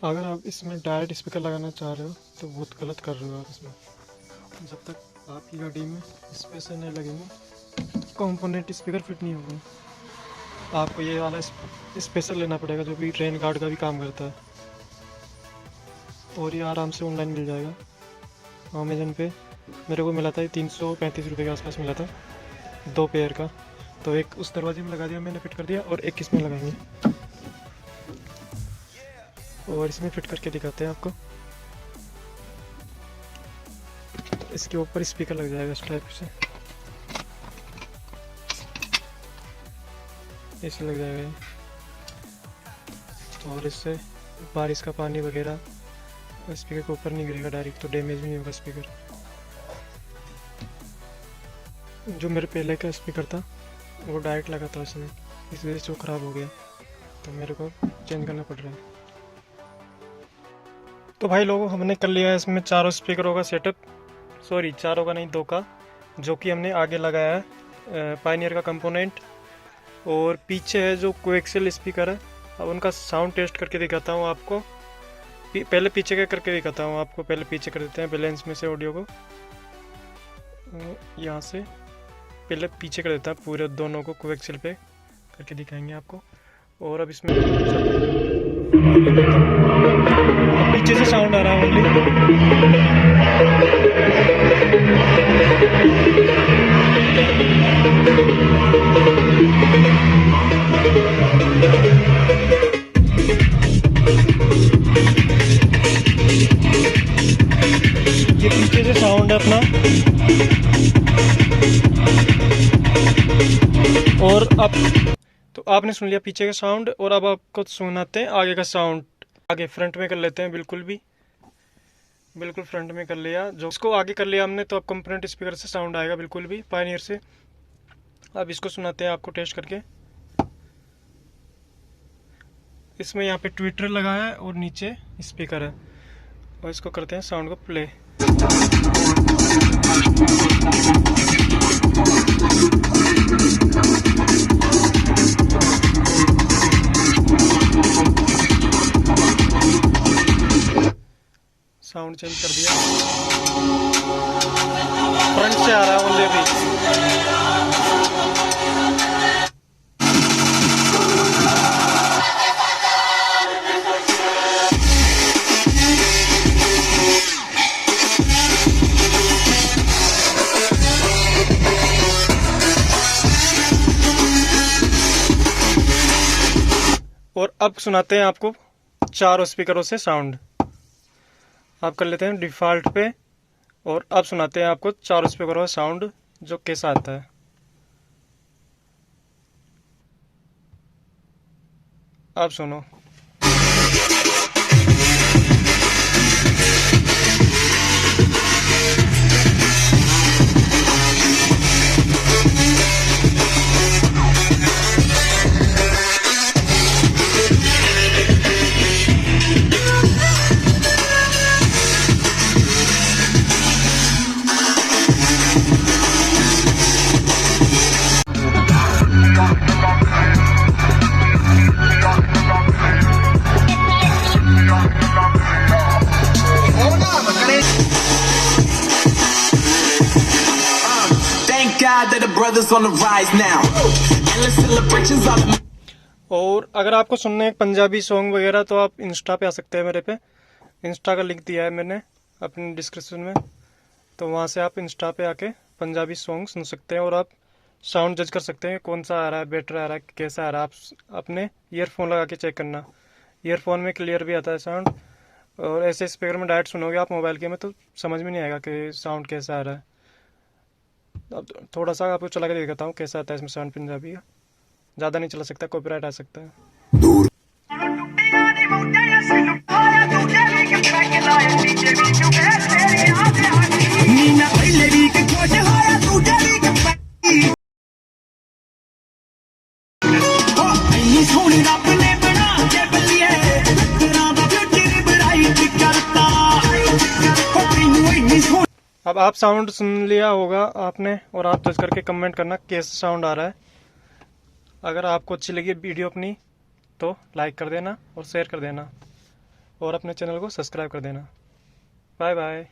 अगर आप इसमें डायरेक्ट स्पीकर लगाना चाह रहे हो तो बहुत गलत कर रहे हो आप इसमें। जब तक आपकी गाड़ी में स्पीकर नहीं लगेंगे कंपोनेंट स्पीकर फिट नहीं होगा। आपको ये वाला स्पेशल लेना पड़ेगा जो भी ट्रेन गार्ड का भी काम करता है, और ये आराम से ऑनलाइन मिल जाएगा अमेजन पे। मेरे को मिला था ये 335 रुपये के आसपास मिला था 2 पेयर का। तो एक उस दरवाजे में लगा दिया मैंने, फिट कर दिया, और एक इसमें लगाएंगे और इसमें फिट करके दिखाते हैं आपको। इसके ऊपर स्पीकर लग जाएगा इस टाइप से, ऐसे लग जाएगा ये। और इससे बारिश का पानी वगैरह स्पीकर के ऊपर नहीं गिरेगा डायरेक्ट, तो डैमेज भी नहीं होगा स्पीकर। जो मेरे पहले का स्पीकर था वो डायरेक्ट लगा था उसमें, इस वजह से वो ख़राब हो गया, तो मेरे को चेंज करना पड़ रहा है। तो भाई लोगों, हमने कर लिया है इसमें चारों स्पीकरों का सेटअप, सॉरी चारों का नहीं 2 का, जो कि हमने आगे लगाया है पायनियर का कंपोनेंट। और पीछे है जो कोएक्सियल स्पीकर है। अब उनका साउंड टेस्ट करके दिखाता हूँ आपको। पहले पीछे का करके दिखाता हूँ आपको। पहले पीछे कर देते हैं बैलेंस में से ऑडियो को, यहाँ से पहले पीछे कर देता है पूरे दोनों को, कोएक्सियल पे करके दिखाएंगे आपको। और अब इसमें पीछे से साउंड आ रहा है ओनली। ये पीछे से साउंड है अपना। और अब तो आपने सुन लिया पीछे का साउंड, और अब आपको सुनाते हैं आगे का साउंड। आगे फ्रंट में कर लेते हैं, बिल्कुल फ्रंट में कर लिया। जो इसको आगे कर लिया हमने, तो अब कंपोनेंट स्पीकर से साउंड आएगा बिल्कुल भी पायनियर से। अब इसको सुनाते हैं आपको टेस्ट करके। इसमें यहाँ पे ट्विटर लगा है और नीचे स्पीकर है, और इसको करते हैं साउंड को प्ले। साउंड चेंज कर दिया, फ्रंट से आ रहा है ओनली भी। और अब सुनाते हैं आपको चारों स्पीकरों से साउंड। आप कर लेते हैं डिफ़ॉल्ट पे, और अब सुनाते हैं आपको चारों स्पीकरों का साउंड जो कैसा आता है। अब सुनो। और अगर आपको सुनने पंजाबी सॉन्ग वगैरह, तो आप इंस्टा पे आ सकते हैं। मेरे पे इंस्टा का लिंक दिया है मैंने अपने डिस्क्रिप्शन में, तो वहाँ से आप इंस्टा पे आके पंजाबी सॉन्ग सुन सकते हैं। और आप साउंड जज कर सकते हैं कौन सा आ रहा है, बेटर आ रहा है, कैसा आ रहा है। आप अपने ईयरफोन लगा के चेक करना, ईयरफोन में क्लियर भी आता है साउंड। और ऐसे स्पीकर में डायरेक्ट सुनोगे आप मोबाइल के में, तो समझ में नहीं आएगा कि साउंड कैसा आ रहा है। अब थोड़ा सा आपको चला के दिखाता हूँ कैसा आता है इसमें साउंड पंजाबी का। ज़्यादा नहीं चला सकता, कॉपीराइट आ सकता है। अब आप साउंड सुन लिया होगा आपने, और आप जज करके कमेंट करना कैसा साउंड आ रहा है। अगर आपको अच्छी लगी वीडियो अपनी, तो लाइक कर देना और शेयर कर देना। और अपने चैनल को सब्सक्राइब कर देना। Bye bye.